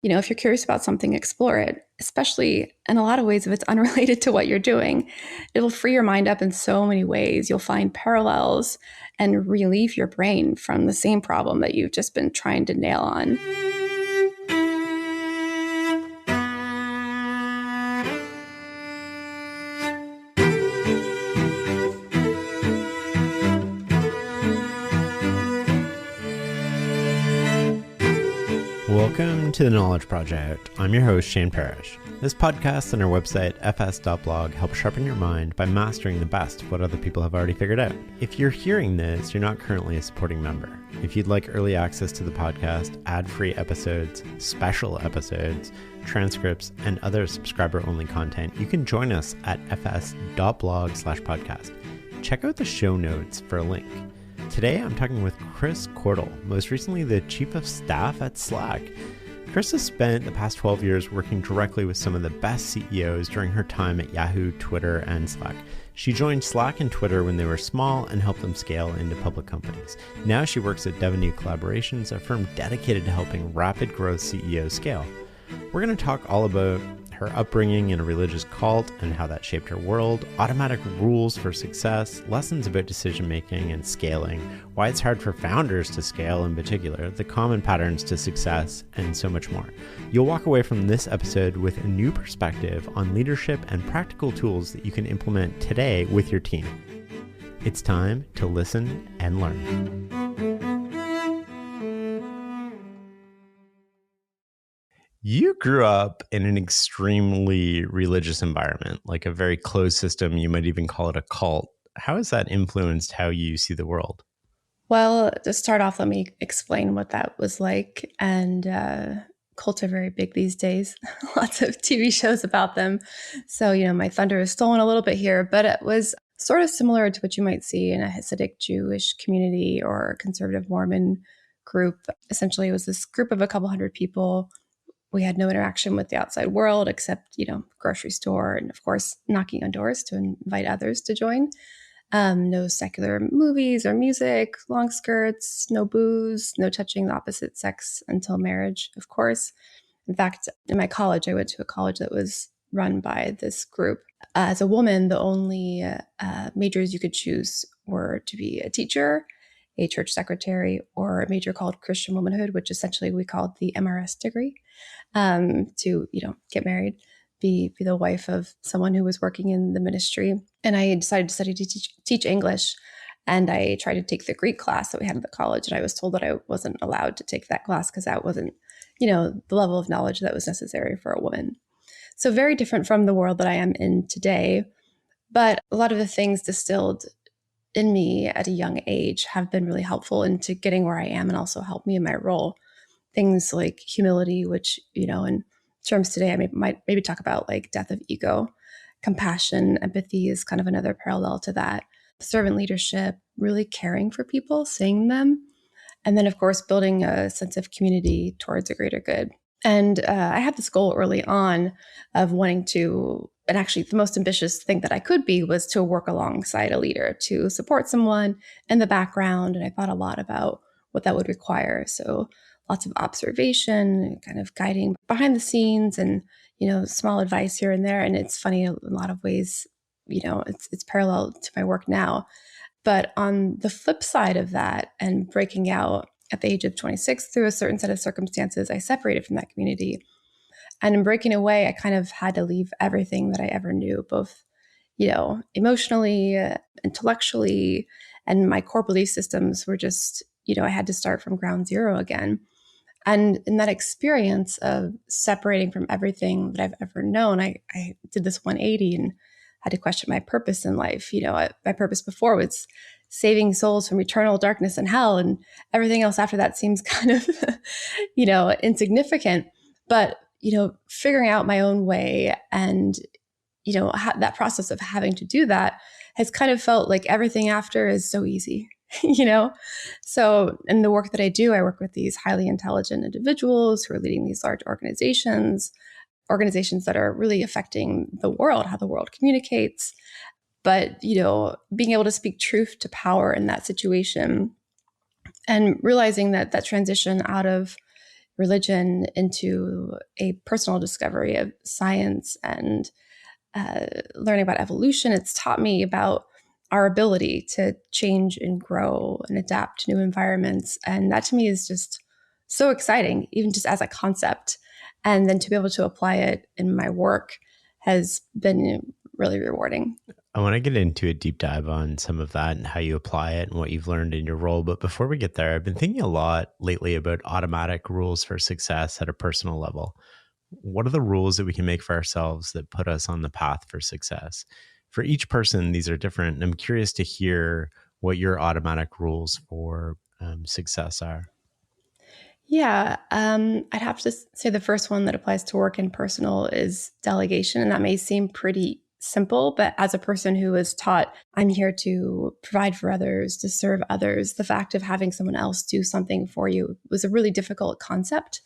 If you're curious about something, explore it, especially in a lot of ways if it's unrelated to what you're doing. It'll free your mind up in so many ways. You'll find parallels and relieve your brain from the same problem that you've just been trying to nail on. Welcome to The Knowledge Project. I'm your host, Shane Parrish. This podcast and our website, fs.blog, help sharpen your mind by mastering the best of what other people have already figured out. If you're hearing this, you're not currently a supporting member. If you'd like early access to the podcast, ad-free episodes, special episodes, transcripts, and other subscriber-only content, you can join us at fs.blog/podcast. Check out the show notes for a link. Today, I'm talking with Kris Cordle, most recently the Chief of Staff at Slack. Kris has spent the past 12 years working directly with some of the best CEOs during her time at Yahoo, Twitter, and Slack. She joined Slack and Twitter when they were small and helped them scale into public companies. Now she works at Devenue Collaborations, a firm dedicated to helping rapid growth CEOs scale. We're going to talk all about her upbringing in a religious cult and how that shaped her world, automatic rules for success, lessons about decision-making and scaling, why it's hard for founders to scale in particular, the common patterns to success, and so much more. You'll walk away from this episode with a new perspective on leadership and practical tools that you can implement today with your team. It's time to listen and learn. You grew up in an extremely religious environment, like a very closed system. You might even call it a cult. How has that influenced how you see the world? Well, to start off, let me explain what that was like. And cults are very big these days. Lots of TV shows about them. So, my thunder is stolen a little bit here, but it was sort of similar to what you might see in a Hasidic Jewish community or conservative Mormon group. Essentially, it was this group of a couple hundred people. We had no interaction with the outside world except, grocery store and, of course, knocking on doors to invite others to join. No secular movies or music, long skirts, no booze, no touching the opposite sex until marriage, of course. In fact, in my college, I went to a college that was run by this group. As a woman, the only majors you could choose were to be a teacher, a church secretary, or a major called Christian womanhood, which essentially we called the MRS degree, to, get married, be the wife of someone who was working in the ministry. And I decided to study to teach English. And I tried to take the Greek class that we had at the college. And I was told that I wasn't allowed to take that class because that wasn't, the level of knowledge that was necessary for a woman. So very different from the world that I am in today. But a lot of the things distilled in me at a young age have been really helpful into getting where I am and also helped me in my role. Things like humility, which, in terms today, I might maybe talk about like death of ego. Compassion, empathy is kind of another parallel to that. Servant leadership, really caring for people, seeing them. And then, of course, building a sense of community towards a greater good. And I had this goal early on of wanting to, and actually the most ambitious thing that I could be was to work alongside a leader, to support someone in the background. And I thought a lot about what that would require. So lots of observation, kind of guiding behind the scenes and, small advice here and there. And it's funny in a lot of ways, it's parallel to my work now. But on the flip side of that and breaking out at the age of 26 through a certain set of circumstances, I separated from that community. And in breaking away, I kind of had to leave everything that I ever knew, both, emotionally, intellectually, and my core belief systems were just, I had to start from ground zero again. And in that experience of separating from everything that I've ever known, I did this 180 and had to question my purpose in life. My purpose before was saving souls from eternal darkness and hell, and everything else after that seems kind of, insignificant. But, figuring out my own way and, that process of having to do that has kind of felt like everything after is so easy. So in the work that I do, I work with these highly intelligent individuals who are leading these large organizations that are really affecting the world, how the world communicates. But, being able to speak truth to power in that situation and realizing that transition out of, religion into a personal discovery of science and learning about evolution. It's taught me about our ability to change and grow and adapt to new environments. And that to me is just so exciting, even just as a concept. And then to be able to apply it in my work has been really rewarding. I want to get into a deep dive on some of that and how you apply it and what you've learned in your role. But before we get there, I've been thinking a lot lately about automatic rules for success at a personal level. What are the rules that we can make for ourselves that put us on the path for success? For each person, these are different. And I'm curious to hear what your automatic rules for success are. Yeah, I'd have to say the first one that applies to work and personal is delegation. And that may seem pretty simple, but as a person who was taught I'm here to provide for others, to serve others, the fact of having someone else do something for you was a really difficult concept.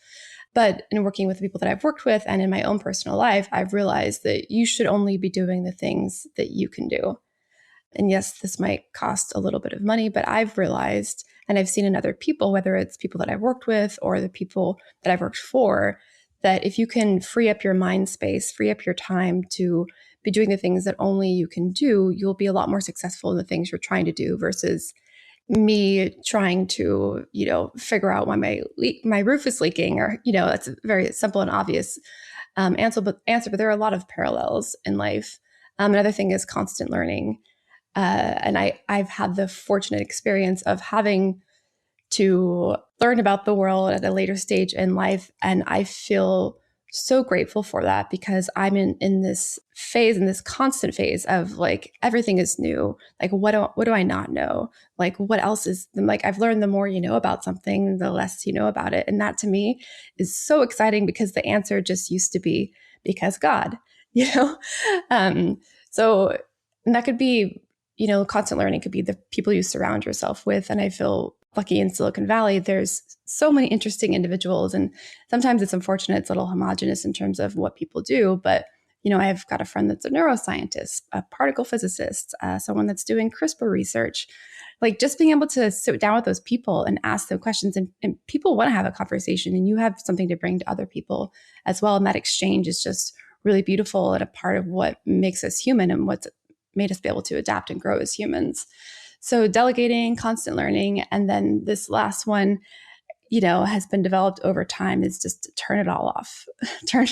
But in working with the people that I've worked with and in my own personal life, I've realized that you should only be doing the things that you can do. And yes, this might cost a little bit of money, but I've realized, and I've seen in other people, whether it's people that I've worked with or the people that I've worked for, that if you can free up your mind space, free up your time to be doing the things that only you can do, you'll be a lot more successful in the things you're trying to do versus me trying to, figure out why my roof is leaking, or, that's a very simple and obvious answer, but there are a lot of parallels in life. Another thing is constant learning. And I've had the fortunate experience of having to learn about the world at a later stage in life. And I feel so grateful for that because I'm in this phase, in this constant phase of like, everything is new. Like, what do I not know? Like, what else is like, I've learned the more you know about something, the less you know about it. And that to me is so exciting because the answer just used to be because God, you know? So and that could be, constant learning could be the people you surround yourself with. And I feel lucky in Silicon Valley, there's so many interesting individuals. And sometimes it's unfortunate, it's a little homogenous in terms of what people do. But, I've got a friend that's a neuroscientist, a particle physicist, someone that's doing CRISPR research. Like just being able to sit down with those people and ask them questions, and people want to have a conversation, and you have something to bring to other people as well. And that exchange is just really beautiful and a part of what makes us human and what's made us be able to adapt and grow as humans. So delegating, constant learning, and then this last one, has been developed over time is just to turn it all off. turn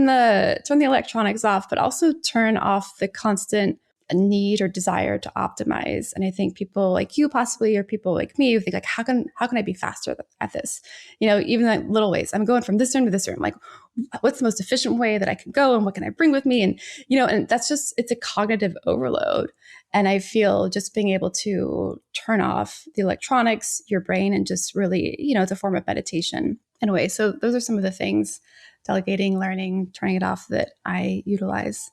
the electronics off, but also turn off the constant need or desire to optimize. And I think people like you possibly, or people like me, who think like, how can I be faster at this? Even like little ways. I'm going from this room to this room. Like, what's the most efficient way that I can go, and what can I bring with me? And and that's just, it's a cognitive overload. And I feel just being able to turn off the electronics, your brain, and just really, it's a form of meditation in a way. So those are some of the things: delegating, learning, turning it off, that I utilize.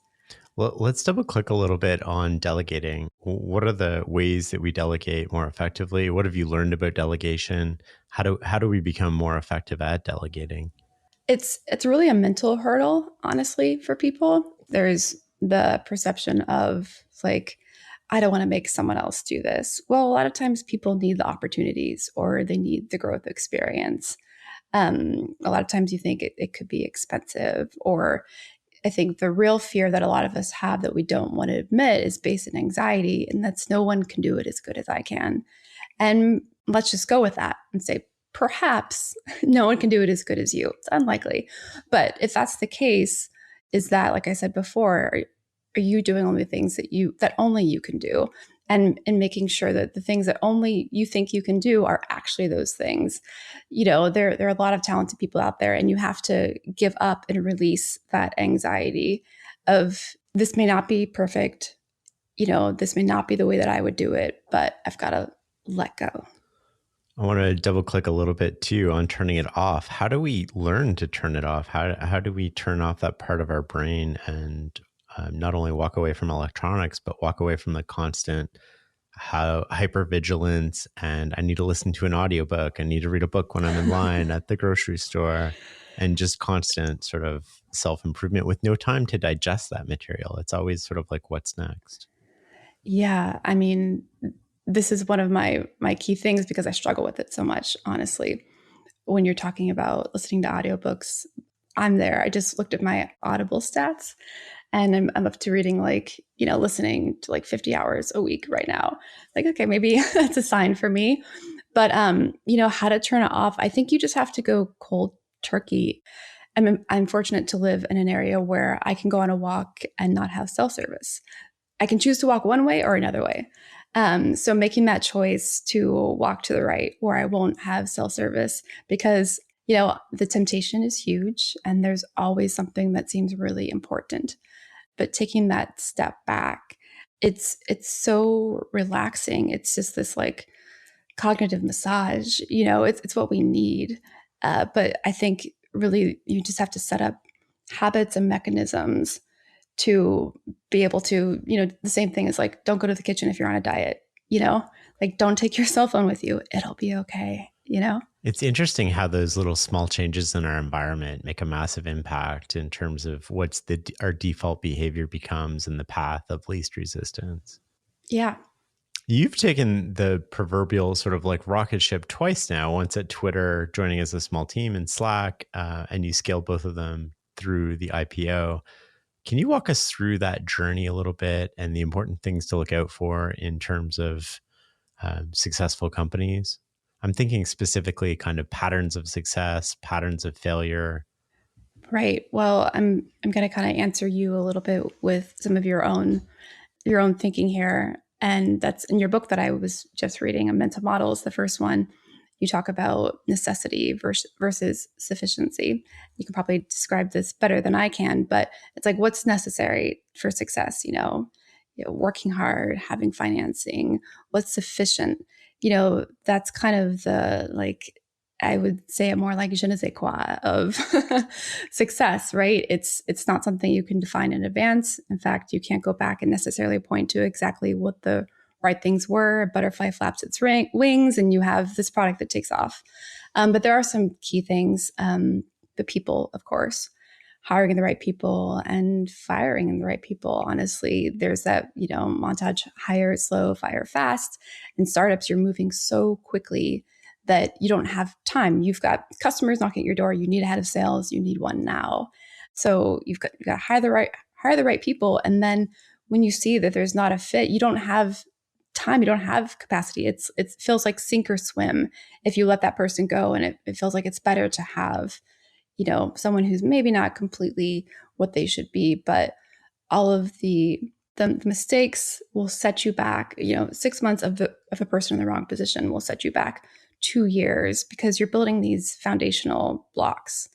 Well, let's double click a little bit on delegating. What are the ways that we delegate more effectively? What have you learned about delegation? How do we become more effective at delegating? It's really a mental hurdle, honestly, for people. There's the perception of like, I don't want to make someone else do this. Well, a lot of times people need the opportunities or they need the growth experience. A lot of times you think it could be expensive, or I think the real fear that a lot of us have that we don't want to admit is based in anxiety, and that's no one can do it as good as I can. And let's just go with that and say, perhaps no one can do it as good as you. It's unlikely. But if that's the case, is that, like I said before, are you doing only the things that only you can do? And making sure that the things that only you think you can do are actually those things. There are a lot of talented people out there, and you have to give up and release that anxiety of, this may not be perfect. This may not be the way that I would do it, but I've got to let go. I want to double click a little bit too on turning it off. How do we learn to turn it off? How do we turn off that part of our brain and not only walk away from electronics, but walk away from the constant hypervigilance, and I need to listen to an audiobook, I need to read a book when I'm in line at the grocery store, and just constant sort of self-improvement with no time to digest that material. It's always sort of like, what's next? Yeah, I mean, this is one of my key things because I struggle with it so much, honestly. when you're talking about listening to audiobooks, I'm there. I just looked at my Audible stats and I'm up to reading listening to like 50 hours a week right now. Like, okay, maybe that's a sign for me. But, how to turn it off, I think you just have to go cold turkey. I'm fortunate to live in an area where I can go on a walk and not have cell service. I can choose to walk one way or another way. So making that choice to walk to the right where I won't have cell service because, the temptation is huge and there's always something that seems really important. But taking that step back, it's so relaxing. It's just this like cognitive massage, it's what we need. But I think really you just have to set up habits and mechanisms to be able to, the same thing is like, don't go to the kitchen if you're on a diet, like don't take your cell phone with you. It'll be okay. It's interesting how those little small changes in our environment make a massive impact in terms of what's our default behavior becomes in the path of least resistance. Yeah. You've taken the proverbial sort of like rocket ship twice now, once at Twitter, joining as a small team in Slack, and you scaled both of them through the IPO. Can you walk us through that journey a little bit and the important things to look out for in terms of successful companies? I'm thinking specifically kind of patterns of success, patterns of failure. Right. Well, I'm going to kind of answer you a little bit with some of your own thinking here. And that's in your book that I was just reading, Mental Models, the first one. You talk about necessity versus sufficiency. You can probably describe this better than I can, but it's like what's necessary for success, working hard, having financing, what's sufficient. That's kind of the I would say it more like je ne sais quoi of success, right? It's not something you can define in advance. In fact, you can't go back and necessarily point to exactly what the right things were. A butterfly flaps its wings and you have this product that takes off. But there are some key things. The people, of course, hiring the right people and firing the right people. Honestly, there's that, montage, hire slow, fire fast. In startups, you're moving so quickly that you don't have time. You've got customers knocking at your door. You need a head of sales. You need one now. So you've got to hire the right people. And then when you see that there's not a fit, you don't have time. You don't have capacity. It feels like sink or swim if you let that person go. And it feels like it's better to have, someone who's maybe not completely what they should be, but all of the mistakes will set you back. 6 months of a person in the wrong position will set you back 2 years because you're building these foundational blocks.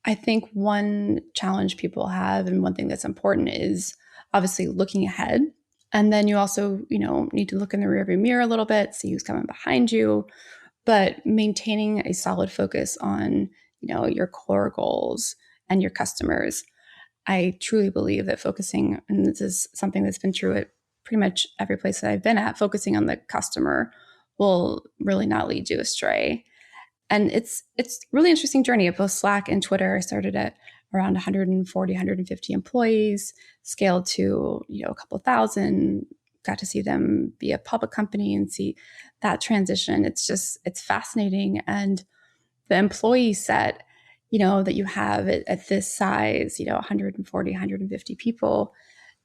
I think one challenge people have and one thing that's important is obviously looking ahead. And then you also, need to look in the rearview mirror a little bit, see who's coming behind you, but maintaining a solid focus on, your core goals and your customers. I truly believe that focusing, and this is something that's been true at pretty much every place that I've been at, focusing on the customer will really not lead you astray. And it's really interesting journey of both Slack and Twitter. I started at around 140, 150 employees, scaled to, a couple thousand, got to see them be a public company and see that transition. It's fascinating. And the employee set, that you have at this size, 140, 150 people,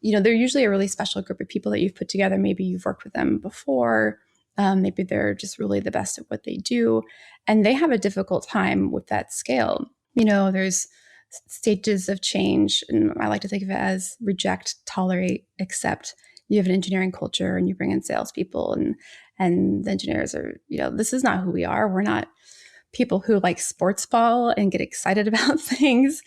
they're usually a really special group of people that you've put together. Maybe you've worked with them before. Maybe they're just really the best at what they do. And they have a difficult time with that scale. There's stages of change. And I like to think of it as reject, tolerate, accept. You have an engineering culture and you bring in salespeople and the engineers are, this is not who we are. We're not people who like sports ball and get excited about things,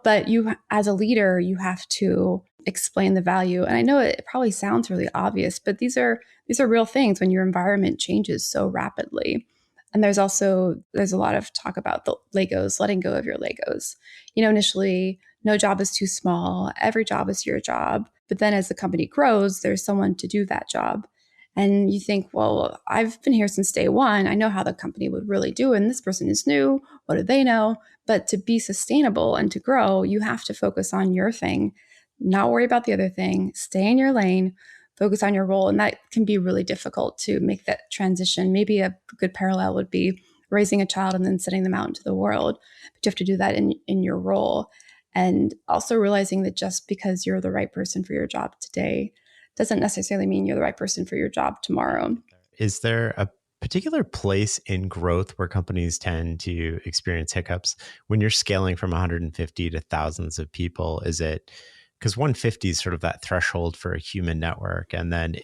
but you, as a leader, you have to explain the value. And I know it probably sounds really obvious, but these are real things when your environment changes so rapidly. And there's a lot of talk about the Legos, letting go of your Legos. Initially, no job is too small. Every job is your job. But then as the company grows, there's someone to do that job. And you think, well, I've been here since day one. I know how the company would really do. And this person is new. What do they know? But to be sustainable and to grow, you have to focus on your thing, not worry about the other thing, stay in your lane, focus on your role. And that can be really difficult to make that transition. Maybe a good parallel would be raising a child and then sending them out into the world, but you have to do that in your role. And also realizing that just because you're the right person for your job today doesn't necessarily mean you're the right person for your job tomorrow. Is there a particular place in growth where companies tend to experience hiccups when you're scaling from 150 to thousands of people? Is it because 150 is sort of that threshold for a human network? And then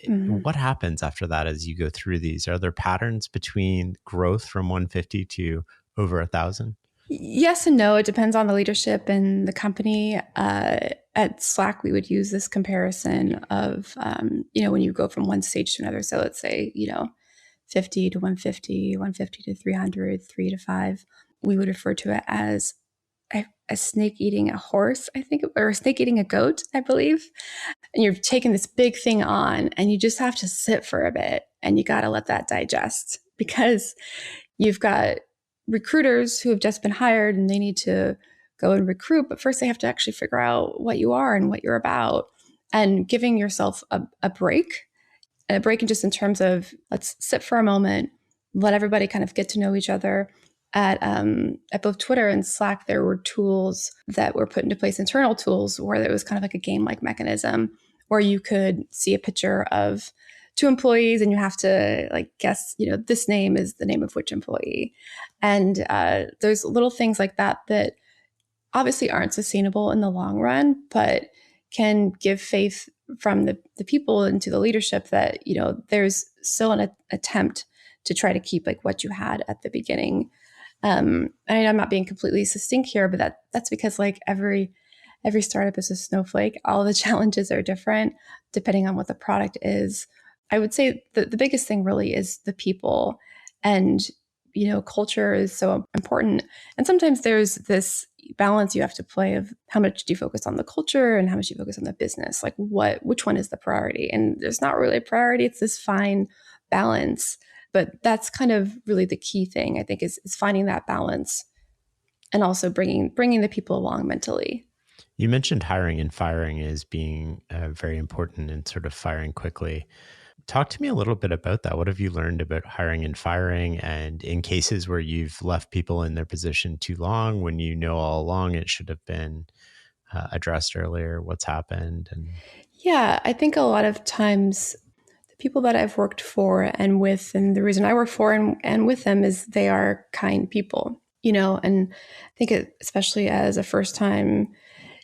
what happens after that as you go through these? Are there patterns between growth from 150 to over 1,000? Yes and no. It depends on the leadership and the company. At Slack, we would use this comparison of, when you go from one stage to another. So let's say, 50 to 150, 150 to 300, 3 to 5. We would refer to it as a snake eating a horse, I think, or a snake eating a goat, I believe. And you're taking this big thing on and you just have to sit for a bit and you got to let that digest, because you've got recruiters who have just been hired and they need to go and recruit. But first they have to actually figure out what you are and what you're about, and giving yourself a break. And a break in just in terms of, let's sit for a moment, let everybody kind of get to know each other. At both Twitter and Slack, there were tools that were put into place, internal tools, where there was kind of like a game-like mechanism where you could see a picture of two employees and you have to like guess, this name is the name of which employee. And there's little things like that that obviously aren't sustainable in the long run, but can give faith from the people into the leadership that, there's still an attempt to try to keep like what you had at the beginning. I'm not being completely succinct here, but that's because like every startup is a snowflake. All the challenges are different depending on what the product is. I would say the biggest thing really is the people, and culture is so important. And sometimes there's this balance you have to play of how much do you focus on the culture and how much do you focus on the business? Like which one is the priority? And there's not really a priority. It's this fine balance. But that's kind of really the key thing, I think, is finding that balance and also bringing the people along mentally. You mentioned hiring and firing as being very important and sort of firing quickly. Talk to me a little bit about that. What have you learned about hiring and firing? And in cases where you've left people in their position too long, when you know all along it should have been addressed earlier, what's happened? Yeah, I think a lot of times the people that I've worked for and with, and the reason I work for and with them is they are kind people, and I think especially as a first-time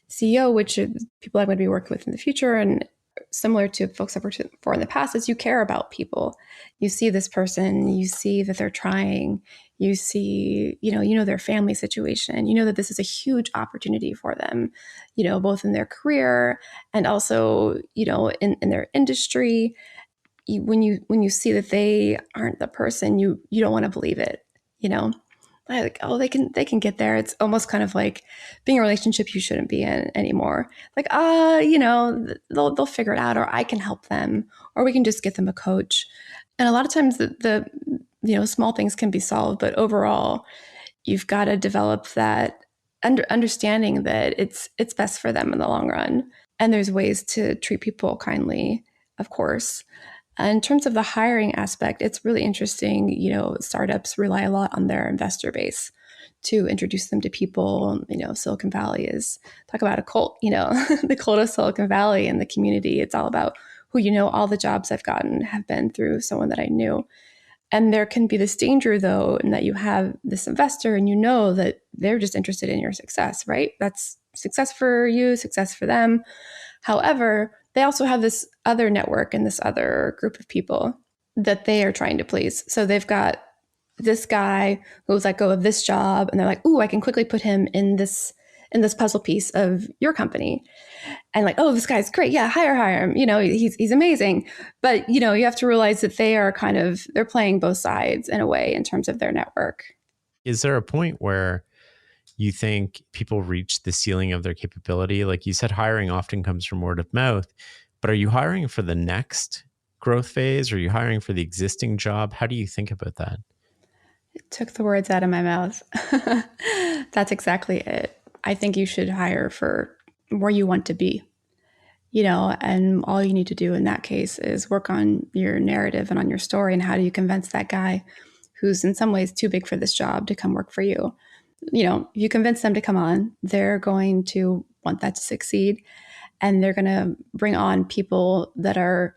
CEO, which are people I'm going to be working with in the future, and similar to folks I've worked for in the past, is you care about people. You see this person, you see that they're trying, you see, their family situation, that this is a huge opportunity for them, both in their career and also, in their industry. When you see that they aren't the person, you don't want to believe it, like, oh, they can get there. It's almost kind of like being a relationship you shouldn't be in anymore. Like, they'll figure it out, or I can help them, or we can just get them a coach. And a lot of times the small things can be solved, but overall, you've got to develop that understanding that it's best for them in the long run. And there's ways to treat people kindly, of course. In terms of the hiring aspect, it's really interesting. Startups rely a lot on their investor base to introduce them to people. Silicon Valley is, talk about a cult, the cult of Silicon Valley and the community. It's all about who all the jobs I've gotten have been through someone that I knew. And there can be this danger, though, in that you have this investor and that they're just interested in your success, right? That's success for you, success for them. However, they also have this other network and this other group of people that they are trying to please. So they've got this guy who's let go of this job, and they're like, "Ooh, I can quickly put him in this puzzle piece of your company." And like, "Oh, this guy's great. Yeah, hire him. He's amazing." But, you have to realize that they're playing both sides in a way in terms of their network. Is there a point where you think people reach the ceiling of their capability? Like you said, hiring often comes from word of mouth, but are you hiring for the next growth phase? Or are you hiring for the existing job? How do you think about that? It took the words out of my mouth. That's exactly it. I think you should hire for where you want to be, and all you need to do in that case is work on your narrative and on your story, and how do you convince that guy who's in some ways too big for this job to come work for you. You convince them to come on, they're going to want that to succeed. And they're going to bring on people that are,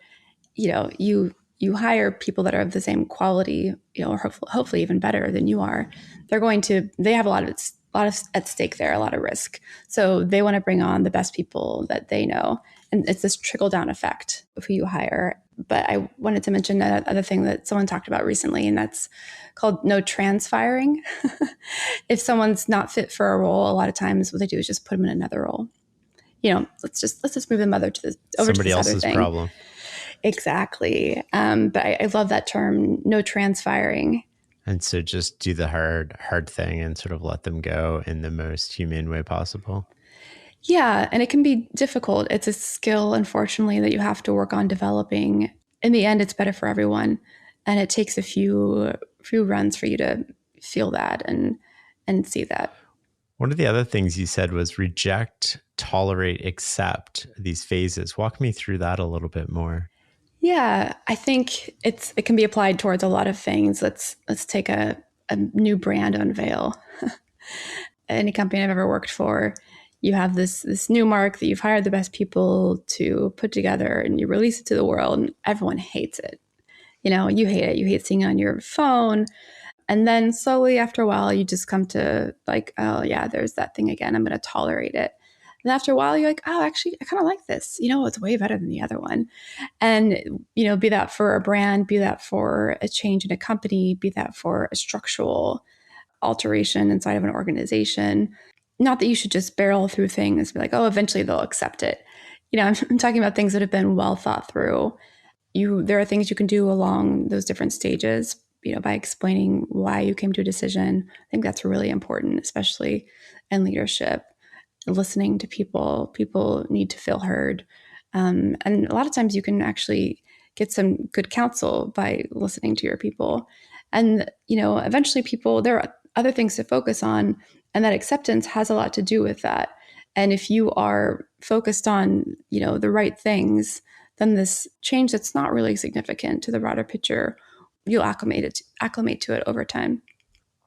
you hire people that are of the same quality, or hopefully even better than you are. They have a lot of at stake there, a lot of risk. So they want to bring on the best people that they know. And it's this trickle down effect of who you hire. But I wanted to mention another thing that someone talked about recently, and that's called no transfiring. If someone's not fit for a role, a lot of times what they do is just put them in another role. Let's just move them over to this Somebody other else's thing. problem. Exactly. But I love that term, no transfiring. And so just do the hard thing and sort of let them go in the most humane way possible. Yeah, and it can be difficult. It's a skill, unfortunately, that you have to work on developing. In the end, it's better for everyone, and it takes a few runs for you to feel that and see that. One of the other things you said was reject, tolerate, accept, these phases. Walk me through that a little bit more. Yeah, I think it can be applied towards a lot of things. Let's take a new brand unveil. Any company I've ever worked for, you have this new mark that you've hired the best people to put together, and you release it to the world, and everyone hates it. You hate it. You hate seeing it on your phone. And then slowly after a while, you just come to like, oh yeah, there's that thing again. I'm going to tolerate it. And after a while, you're like, oh, actually, I kind of like this. It's way better than the other one. And, be that for a brand, be that for a change in a company, be that for a structural alteration inside of an organization. Not that you should just barrel through things, be like, oh, eventually they'll accept it. I'm talking about things that have been well thought through. There are things you can do along those different stages, by explaining why you came to a decision. I think that's really important, especially in leadership. Listening to people need to feel heard. And a lot of times you can actually get some good counsel by listening to your people. And, eventually there are other things to focus on, and that acceptance has a lot to do with that. And if you are focused on, the right things, then this change that's not really significant to the broader picture, you'll acclimate to it over time.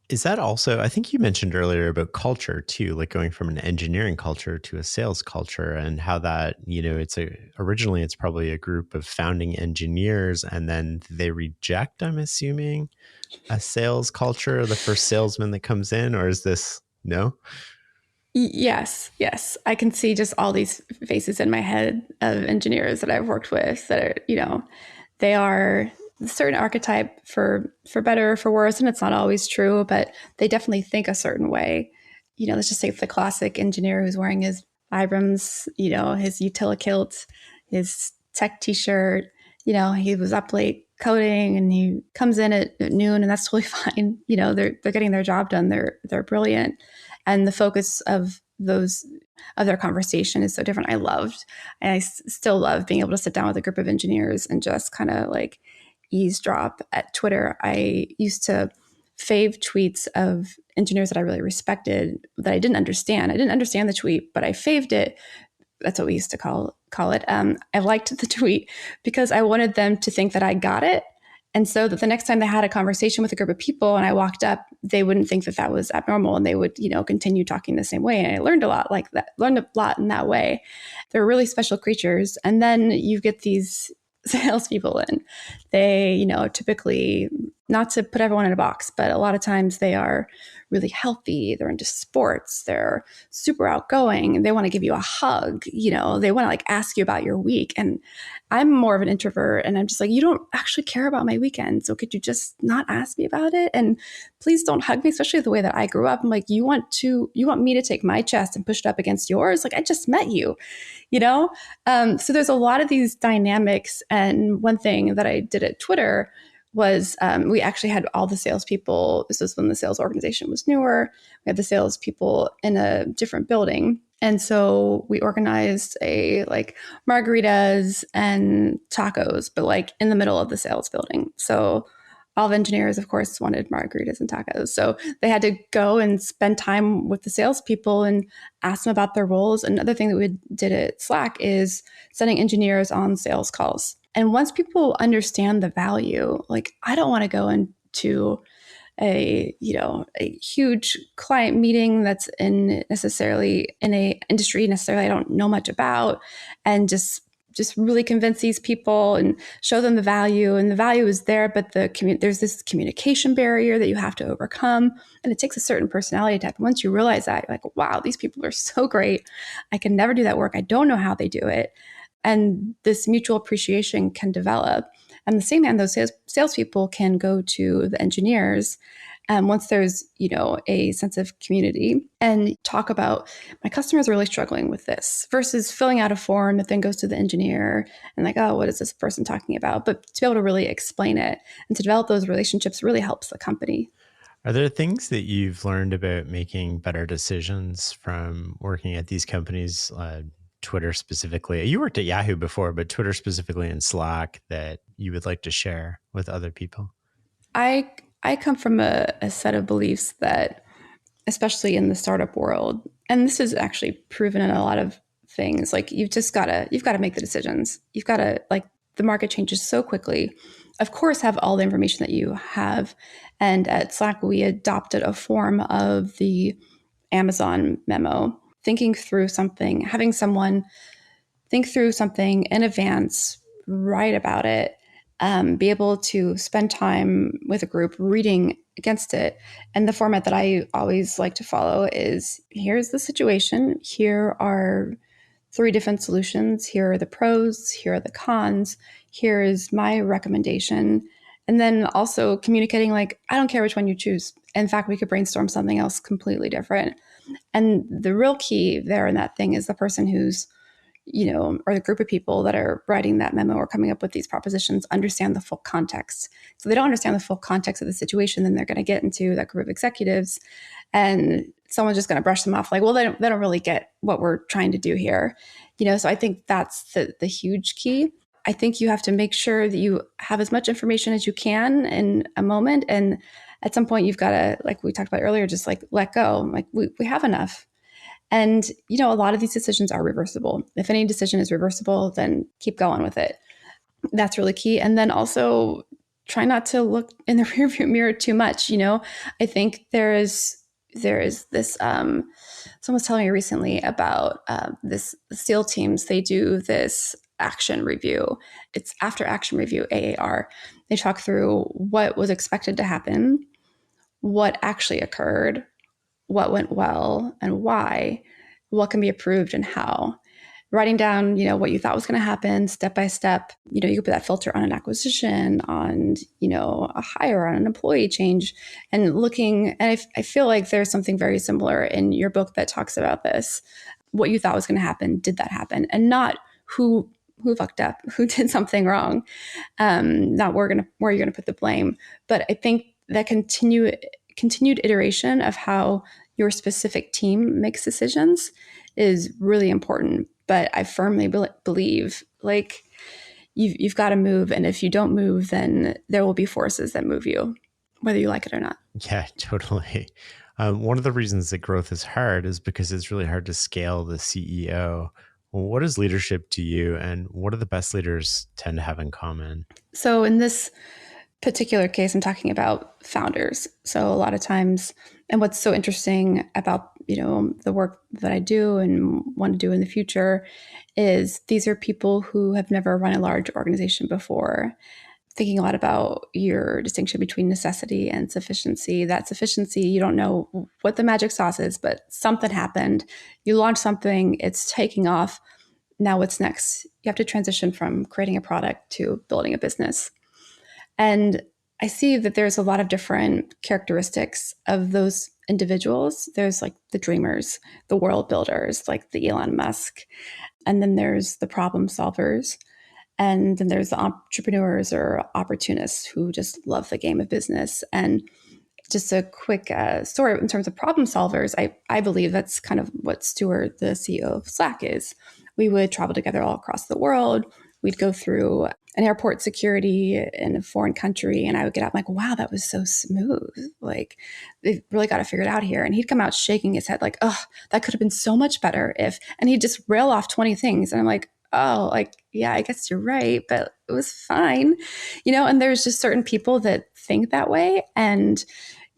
Is that also, I think you mentioned earlier about culture too, like going from an engineering culture to a sales culture, and how that, originally it's probably a group of founding engineers, and then they reject, I'm assuming, a sales culture, the first salesman that comes in, or is this no? Yes. I can see just all these faces in my head of engineers that I've worked with that are, they are a certain archetype for better or for worse. And it's not always true, but they definitely think a certain way. Let's just take the classic engineer who's wearing his Vibrams, his Utilikilt, his tech t-shirt, he was up late coding and he comes in at noon, and that's totally fine. They're getting their job done. They're brilliant. And the focus of their conversation is so different. I still love being able to sit down with a group of engineers and just kind of like eavesdrop. At Twitter, I used to fave tweets of engineers that I really respected that I didn't understand. I didn't understand the tweet, but I faved it. That's what we used to call it. I liked the tweet because I wanted them to think that I got it. And so that the next time they had a conversation with a group of people and I walked up, they wouldn't think that that was abnormal, and they would, continue talking the same way. And I learned a lot in that way. They're really special creatures. And then you get these salespeople in. They, typically, not to put everyone in a box, but a lot of times they are really healthy. They're into sports. They're super outgoing. They want to give you a hug. They want to like ask you about your week. And I'm more of an introvert, and I'm just like, you don't actually care about my weekend. So could you just not ask me about it? And please don't hug me, especially the way that I grew up. I'm like, you want me to take my chest and push it up against yours? Like, I just met you, So there's a lot of these dynamics. And one thing that I did at Twitter was we actually had all the salespeople. This was when the sales organization was newer. We had the salespeople in a different building. And so we organized margaritas and tacos, but like in the middle of the sales building. So all the engineers, of course, wanted margaritas and tacos. So they had to go and spend time with the salespeople and ask them about their roles. Another thing that we did at Slack is sending engineers on sales calls. And once people understand the value, like I don't want to go into a huge client meeting that's in necessarily in a industry necessarily I don't know much about, and just really convince these people and show them the value. And the value is there, but there's this communication barrier that you have to overcome. And it takes a certain personality type. And once you realize that, you're like, wow, these people are so great. I can never do that work. I don't know how they do it. And this mutual appreciation can develop. And the same hand, those salespeople can go to the engineers once there's a sense of community and talk about, my customers are really struggling with this, versus filling out a form that then goes to the engineer and like, oh, what is this person talking about? But to be able to really explain it and to develop those relationships really helps the company. Are there things that you've learned about making better decisions from working at these companies, Twitter specifically? You worked at Yahoo before, but Twitter specifically and Slack, that you would like to share with other people? I come from a set of beliefs that, especially in the startup world, and this is actually proven in a lot of things, like you've got to make the decisions. You've got to, like, the market changes so quickly. Of course, have all the information that you have. And at Slack, we adopted a form of the Amazon memo, thinking through something, having someone think through something in advance, write about it, be able to spend time with a group reading against it. And the format that I always like to follow is, here's the situation, here are 3 different solutions, here are the pros, here are the cons, here is my recommendation. And then also communicating, like, I don't care which one you choose. In fact, we could brainstorm something else completely different. And the real key there in that thing is the person who's, or the group of people that are writing that memo or coming up with these propositions understand the full context. So they don't understand the full context of the situation, then they're going to get into that group of executives and someone's just going to brush them off like, well, they don't really get what we're trying to do here. So I think that's the huge key. I think you have to make sure that you have as much information as you can in a moment. And at some point you've got to, like we talked about earlier, just like let go. Like we have enough. And, a lot of these decisions are reversible. If any decision is reversible, then keep going with it. That's really key. And then also try not to look in the rearview mirror too much. I think there is this, someone was telling me recently about this SEAL teams. They do this action review. It's after action review, AAR. They talk through what was expected to happen, what actually occurred, what went well and why, what can be approved and how. Writing down, what you thought was going to happen step by step. You could put that filter on an acquisition, on, a hire, on an employee change, and looking. And I feel like there's something very similar in your book that talks about this. What you thought was going to happen, did that happen? And not who fucked up, who did something wrong, not where you're going to put the blame. But I think that continued iteration of how your specific team makes decisions is really important. But I firmly believe, like, you've got to move. And if you don't move, then there will be forces that move you, whether you like it or not. Yeah, totally. One of the reasons that growth is hard is because it's really hard to scale the CEO. Well, what is leadership to you, and what do the best leaders tend to have in common? So in this particular case, I'm talking about founders. So a lot of times, and what's so interesting about, the work that I do and want to do in the future is these are people who have never run a large organization before. Thinking a lot about your distinction between necessity and sufficiency. That sufficiency, you don't know what the magic sauce is, but something happened. You launch something, it's taking off. Now what's next? You have to transition from creating a product to building a business. And I see that there's a lot of different characteristics of those individuals. There's like the dreamers, the world builders, like the Elon Musk. And then there's the problem solvers. And then there's the entrepreneurs or opportunists who just love the game of business. And just a quick story in terms of problem solvers, I believe that's kind of what Stuart, the CEO of Slack, is. We would travel together all across the world. We'd go through an airport security in a foreign country, and I would get out like, wow, that was so smooth. Like, they've really got to figure it out here. And he'd come out shaking his head like, oh, that could have been so much better if, and he'd just rail off 20 things. And I'm like, oh, like, yeah, I guess you're right, but it was fine. And there's just certain people that think that way. And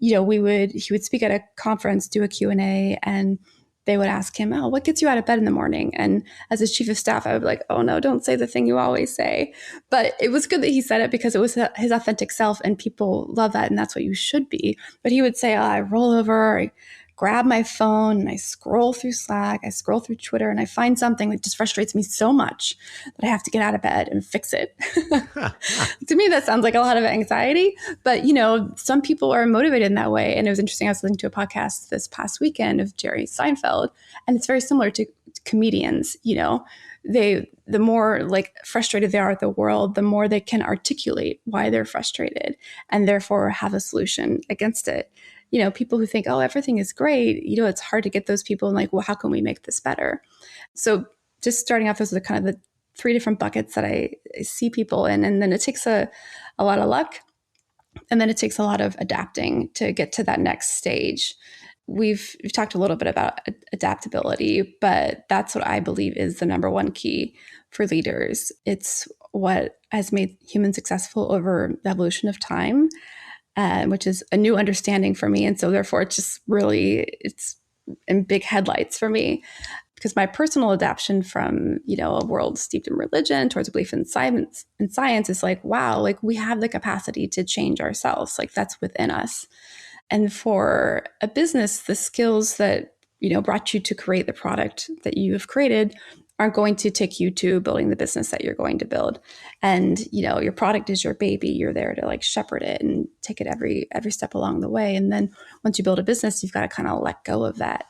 he would speak at a conference, do a Q&A, and they would ask him, oh, what gets you out of bed in the morning? And as his chief of staff, I would be like, oh no, don't say the thing you always say. But it was good that he said it because it was his authentic self, and people love that, and that's what you should be. But he would say, oh, I roll over, I grab my phone, and I scroll through Slack, I scroll through Twitter, and I find something that just frustrates me so much that I have to get out of bed and fix it. To me, that sounds like a lot of anxiety, but some people are motivated in that way. And it was interesting. I was listening to a podcast this past weekend of Jerry Seinfeld, and it's very similar to comedians. The more like frustrated they are at the world, the more they can articulate why they're frustrated and therefore have a solution against it. People who think, oh, everything is great, it's hard to get those people and like, well, how can we make this better? So just starting off, those are kind of the 3 different buckets that I see people in. And then it takes a lot of luck. And then it takes a lot of adapting to get to that next stage. We've talked a little bit about adaptability, but that's what I believe is the number one key for leaders. It's what has made humans successful over the evolution of time, which is a new understanding for me. And so therefore, it's in big headlights for me. Because my personal adaptation from, a world steeped in religion towards a belief in science is like, wow, like we have the capacity to change ourselves. Like that's within us. And for a business, the skills that, brought you to create the product that you have created aren't going to take you to building the business that you're going to build. And, your product is your baby. You're there to like shepherd it and take it every step along the way. And then once you build a business, you've got to kind of let go of that.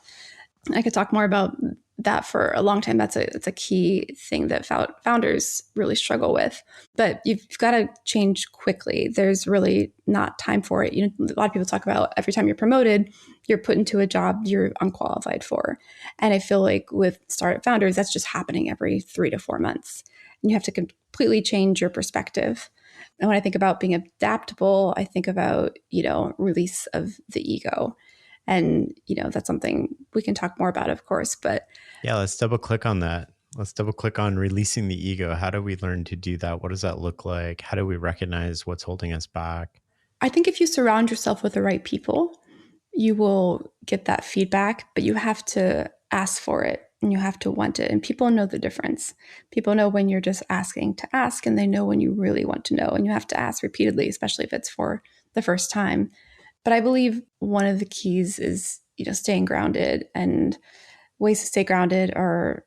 I could talk more about that for a long time. It's a key thing that founders really struggle with. But you've got to change quickly. There's really not time for it. A lot of people talk about every time you're promoted, you're put into a job you're unqualified for. And I feel like with startup founders, that's just happening every 3 to 4 months. And you have to completely change your perspective. And when I think about being adaptable, I think about, release of the ego. And, that's something we can talk more about, of course, but yeah, let's double click on that. Let's double click on releasing the ego. How do we learn to do that? What does that look like? How do we recognize what's holding us back? I think if you surround yourself with the right people, you will get that feedback, but you have to ask for it and you have to want it. And people know the difference. People know when you're just asking to ask, and they know when you really want to know, and you have to ask repeatedly, especially if it's for the first time. But I believe one of the keys is, staying grounded, and ways to stay grounded are,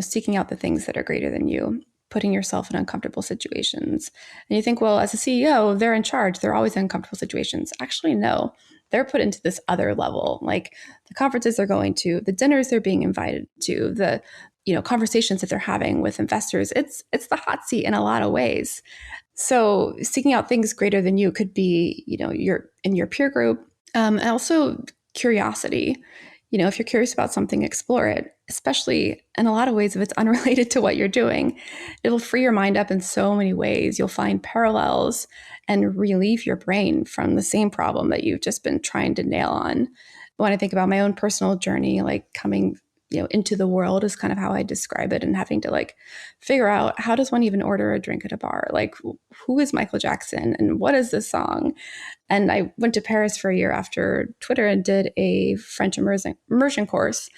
seeking out the things that are greater than you, putting yourself in uncomfortable situations. And you think, well, as a CEO, they're in charge. They're always in uncomfortable situations. Actually, no, they're put into this other level, like the conferences they're going to, the dinners they're being invited to, the, conversations that they're having with investors. It's the hot seat in a lot of ways. So seeking out things greater than you could be, you're in your peer group, and also curiosity. If you're curious about something, explore it, especially in a lot of ways if it's unrelated to what you're doing. It'll free your mind up in so many ways. You'll find parallels and relieve your brain from the same problem that you've just been trying to nail on. When I think about my own personal journey, like coming into the world is kind of how I describe it, and having to like figure out, how does one even order a drink at a bar? Like, who is Michael Jackson and what is this song? And I went to Paris for a year after Twitter and did a French immersion course.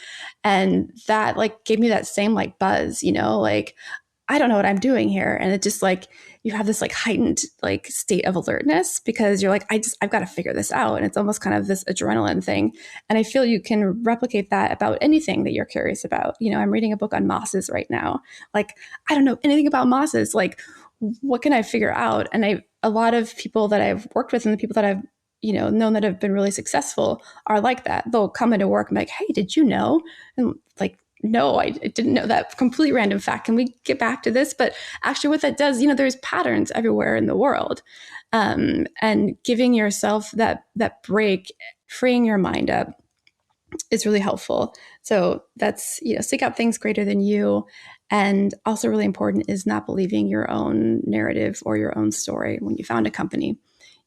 And that like gave me that same like buzz, like, I don't know what I'm doing here. And it just like, you have this like heightened like state of alertness because you're like, I've got to figure this out. And it's almost kind of this adrenaline thing. And I feel you can replicate that about anything that you're curious about. I'm reading a book on mosses right now. Like, I don't know anything about mosses. Like, what can I figure out? And a lot of people that I've worked with and the people that I've known that have been really successful are like that. They'll come into work and be like, hey, did you know? And like, no, I didn't know that. Complete random fact. Can we get back to this? But actually what that does, there's patterns everywhere in the world. And giving yourself that break, freeing your mind up is really helpful. So that's, seek out things greater than you. And also really important is not believing your own narrative or your own story. When you found a company,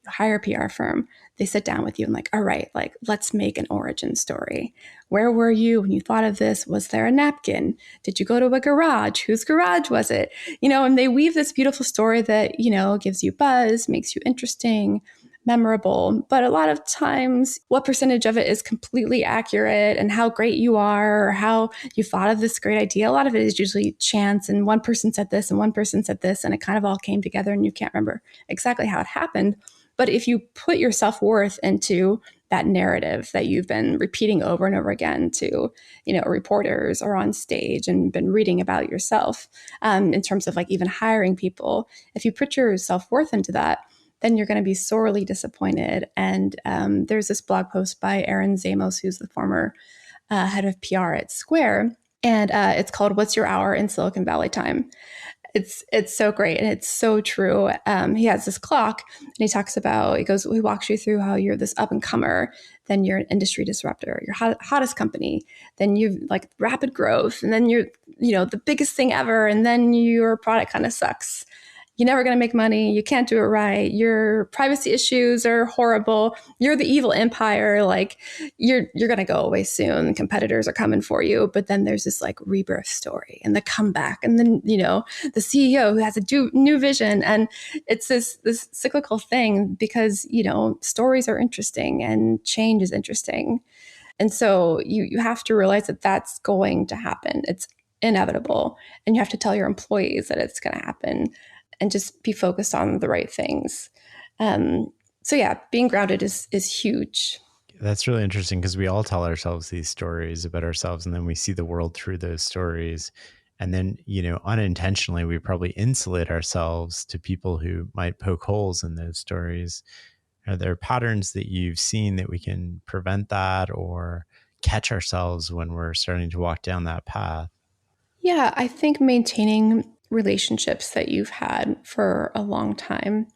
you hire a PR firm, they sit down with you and like, all right, like, let's make an origin story. Where were you when you thought of this? Was there a napkin? Did you go to a garage? Whose garage was it? And they weave this beautiful story that, gives you buzz, makes you interesting, memorable, but a lot of times what percentage of it is completely accurate and how great you are or how you thought of this great idea. A lot of it is usually chance, and one person said this and one person said this, and it kind of all came together and you can't remember exactly how it happened. But if you put your self-worth into that narrative that you've been repeating over and over again to, reporters or on stage and been reading about yourself, in terms of like even hiring people, if you put your self-worth into that, then you're going to be sorely disappointed. And there's this blog post by Aaron Zamos, who's the former head of PR at Square, and it's called "What's Your Hour in Silicon Valley Time?" It's so great and it's so true. He has this clock and he walks you through how you're this up and comer, then you're an industry disruptor, you're hottest company, then you've like rapid growth, and then you're the biggest thing ever, and then your product kind of sucks. You're never going to make money. You can't do it right. Your privacy issues are horrible. You're the evil empire. Like you're going to go away soon. Competitors are coming for you. But then there's this like rebirth story and the comeback. And then, the CEO who has a new vision. And it's this cyclical thing because, stories are interesting and change is interesting. And so you have to realize that that's going to happen. It's inevitable. And you have to tell your employees that it's going to happen, and just be focused on the right things. So yeah, being grounded is huge. That's really interesting because we all tell ourselves these stories about ourselves, and then we see the world through those stories. And then, unintentionally, we probably insulate ourselves to people who might poke holes in those stories. Are there patterns that you've seen that we can prevent that or catch ourselves when we're starting to walk down that path? Yeah, I think maintaining relationships that you've had for a long time,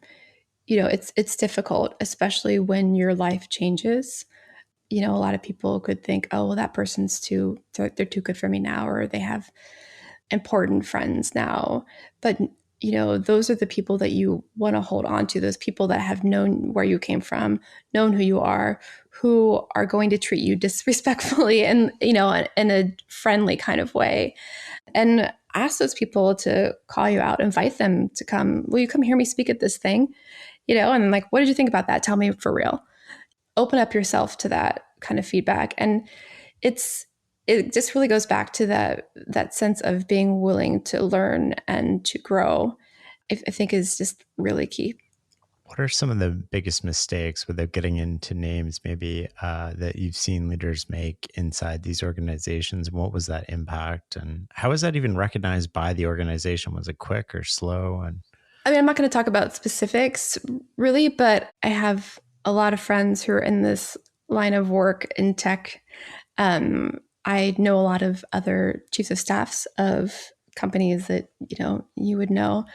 it's difficult, especially when your life changes. A lot of people could think, oh, well, that person's they're too good for me now, or they have important friends now. But, those are the people that you want to hold on to, those people that have known where you came from, known who you are, who are going to treat you disrespectfully and, in a friendly kind of way. And ask those people to call you out, invite them to come. Will you come hear me speak at this thing? And like, what did you think about that? Tell me for real. Open up yourself to that kind of feedback. And it just really goes back to that sense of being willing to learn and to grow. I think is just really key. What are some of the biggest mistakes, without getting into names, maybe that you've seen leaders make inside these organizations? And what was that impact? And how was that even recognized by the organization? Was it quick or slow? And I'm not going to talk about specifics really, but I have a lot of friends who are in this line of work in tech. I know a lot of other chiefs of staffs of companies that, you would know.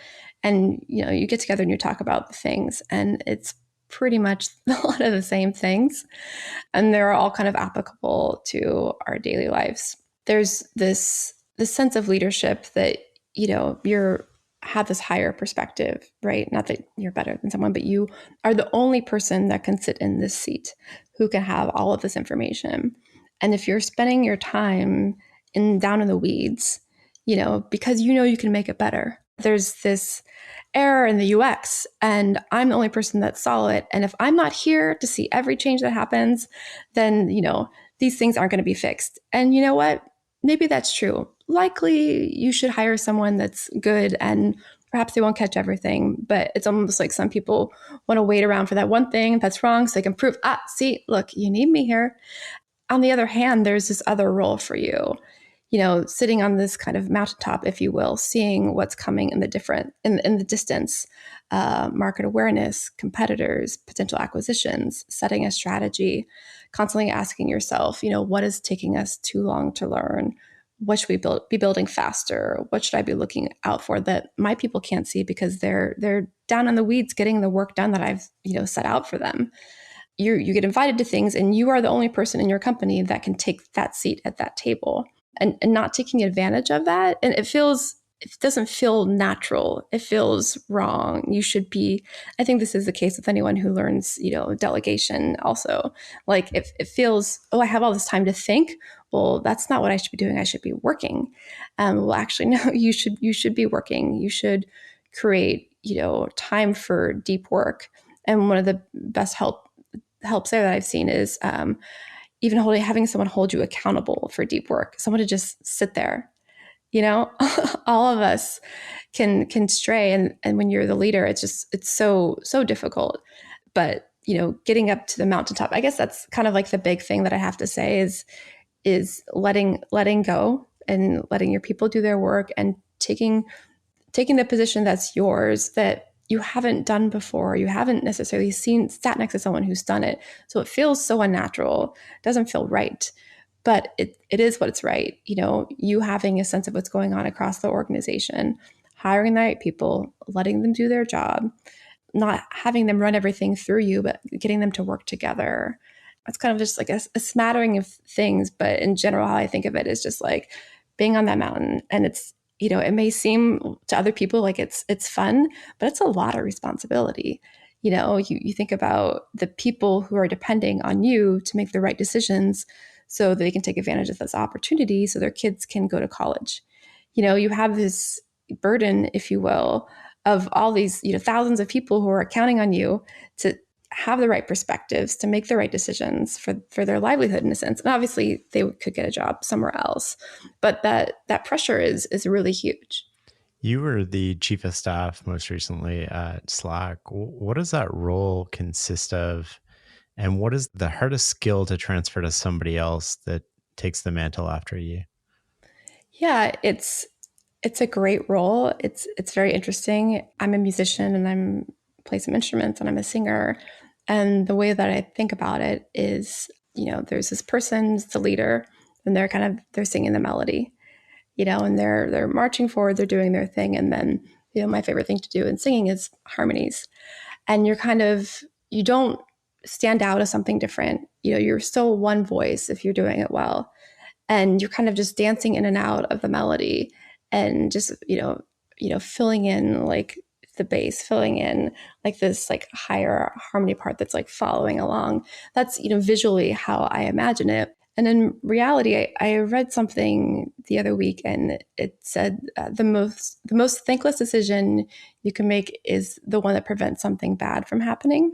And, you get together and you talk about the things, and it's pretty much a lot of the same things. And they're all kind of applicable to our daily lives. There's this sense of leadership that, you're have this higher perspective, right? Not that you're better than someone, but you are the only person that can sit in this seat who can have all of this information. And if you're spending your time down in the weeds, because you can make it better. There's this error in the UX, and I'm the only person that saw it. And if I'm not here to see every change that happens, then, these things aren't going to be fixed. And you know what? Maybe that's true. Likely you should hire someone that's good, and perhaps they won't catch everything, but it's almost like some people want to wait around for that one thing that's wrong so they can prove, see, look, you need me here. On the other hand, there's this other role for you, sitting on this kind of mountaintop, if you will, seeing what's coming in the distance, market awareness, competitors, potential acquisitions, setting a strategy, constantly asking yourself, what is taking us too long to learn? What should we be building faster? What should I be looking out for that my people can't see because they're down in the weeds getting the work done that I've, set out for them. You get invited to things, and you are the only person in your company that can take that seat at that table, and not taking advantage of that. And it doesn't feel natural. It feels wrong. You should be, I think this is the case with anyone who learns, delegation also. Like if it feels, oh, I have all this time to think. Well, that's not what I should be doing. I should be working. Well, actually, no, you should be working. You should create, time for deep work And one of the best helps there that I've seen is even having someone hold you accountable for deep work, someone to just sit there. All of us can stray, and when you're the leader, it's so difficult. But getting up to the mountaintop, I guess that's kind of like the big thing that I have to say is letting go and letting your people do their work, and taking the position that's yours, that you haven't done before. You haven't necessarily sat next to someone who's done it. So it feels so unnatural. It doesn't feel right. But it is what's right. You having a sense of what's going on across the organization, hiring the right people, letting them do their job, not having them run everything through you, but getting them to work together. It's kind of just like a smattering of things. But in general, how I think of it is just like being on that mountain. And it's, it may seem to other people like it's fun, but it's a lot of responsibility. You think about the people who are depending on you to make the right decisions so they can take advantage of this opportunity so their kids can go to college. You have this burden, if you will, of all these, thousands of people who are counting on you to have the right perspectives, to make the right decisions for their livelihood, in a sense. And obviously they could get a job somewhere else, but that pressure is really huge. You were the chief of staff most recently at Slack. What does that role consist of? And what is the hardest skill to transfer to somebody else that takes the mantle after you? Yeah, it's a great role. It's very interesting. I'm a musician and I'm play some instruments and I'm a singer. And the way that I think about it is, there's this person's the leader, and they're singing the melody, and they're marching forward, they're doing their thing. And then, my favorite thing to do in singing is harmonies. And you don't stand out as something different. You're still one voice if you're doing it well. And you're kind of just dancing in and out of the melody, and just, filling in like the bass, filling in like this like higher harmony part that's like following along. That's, visually how I imagine it. And in reality, I read something the other week, and it said the most thankless decision you can make is the one that prevents something bad from happening.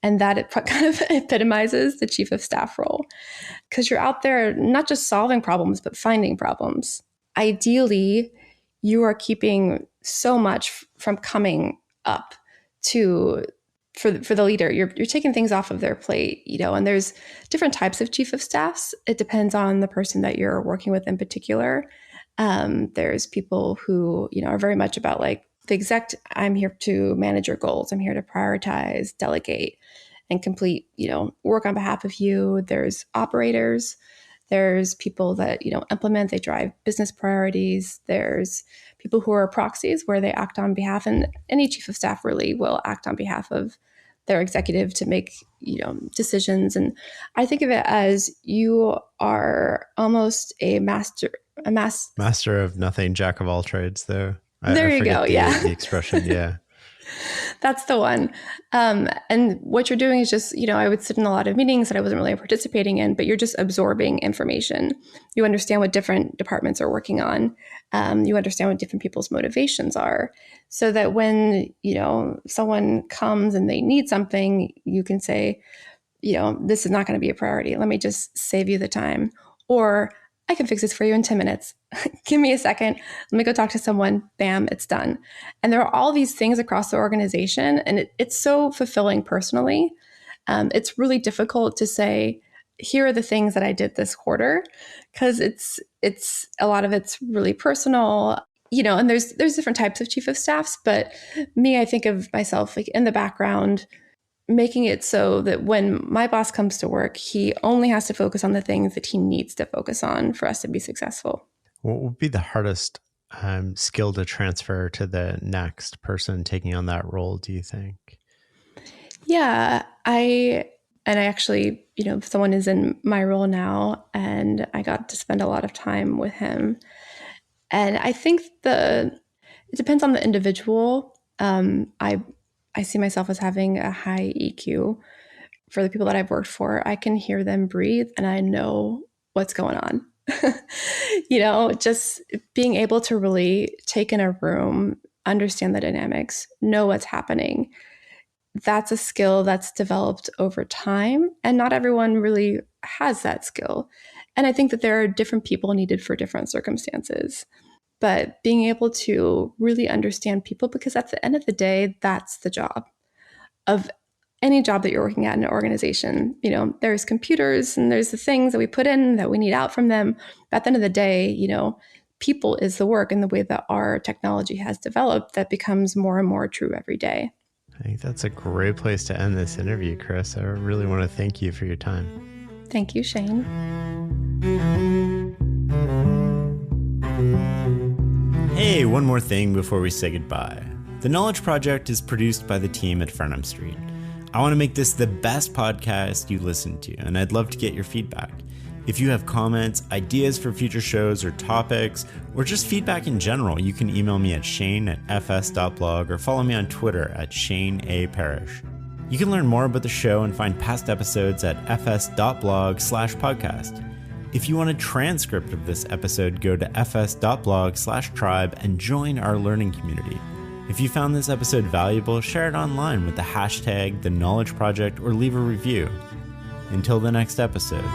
And that it kind of epitomizes the chief of staff role, because you're out there not just solving problems, but finding problems. Ideally, you are keeping so much from coming up for the leader. You're taking things off of their plate, and there's different types of chief of staffs. It depends on the person that you're working with in particular. There's people who, are very much about like the exact, I'm here to manage your goals. I'm here to prioritize, delegate, and complete, work on behalf of you. There's operators. There's people that, implement, they drive business priorities. There's people who are proxies, where they act on behalf, and any chief of staff really will act on behalf of their executive to make, decisions. And I think of it as you are almost a master of nothing, jack of all trades, though. There you go. Yeah. The expression. Yeah. That's the one. And what you're doing is just, I would sit in a lot of meetings that I wasn't really participating in, but you're just absorbing information. You understand what different departments are working on. You understand what different people's motivations are, so that when, someone comes and they need something, you can say, this is not going to be a priority. Let me just save you the time. Or I can fix this for you in 10 minutes. Give me a second. Let me go talk to someone. Bam, it's done. And there are all these things across the organization, and it's so fulfilling personally. It's really difficult to say, here are the things that I did this quarter, because it's a lot of it's really personal, and there's different types of chief of staffs. But me, I think of myself like in the background, making it so that when my boss comes to work, he only has to focus on the things that he needs to focus on for us to be successful. What would be the hardest skill to transfer to the next person taking on that role, do you think? Yeah, I actually, someone is in my role now, and I got to spend a lot of time with him. And I think it depends on the individual. I see myself as having a high EQ. For the people that I've worked for, I can hear them breathe and I know what's going on. Just being able to really take in a room, understand the dynamics, know what's happening. that's a skill that's developed over time, and not everyone really has that skill. And I think that there are different people needed for different circumstances. But being able to really understand people, because at the end of the day, that's the job of any job that you're working at in an organization. There's computers and there's the things that we put in that we need out from them. But at the end of the day, people is the work, and the way that our technology has developed, that becomes more and more true every day. I think that's a great place to end this interview, Kris. I really want to thank you for your time. Thank you, Shane. Hey, one more thing before we say goodbye. The Knowledge Project is produced by the team at Frenham Street. I want to make this the best podcast you listen to, and I'd love to get your feedback. If you have comments, ideas for future shows or topics, or just feedback in general, you can email me at shane@fs.blog or follow me on Twitter at shaneaparish. You can learn more about the show and find past episodes at fs.blog/podcast. If you want a transcript of this episode, go to fs.blog/tribe and join our learning community. If you found this episode valuable, share it online with the hashtag The Knowledge Project or leave a review. Until the next episode.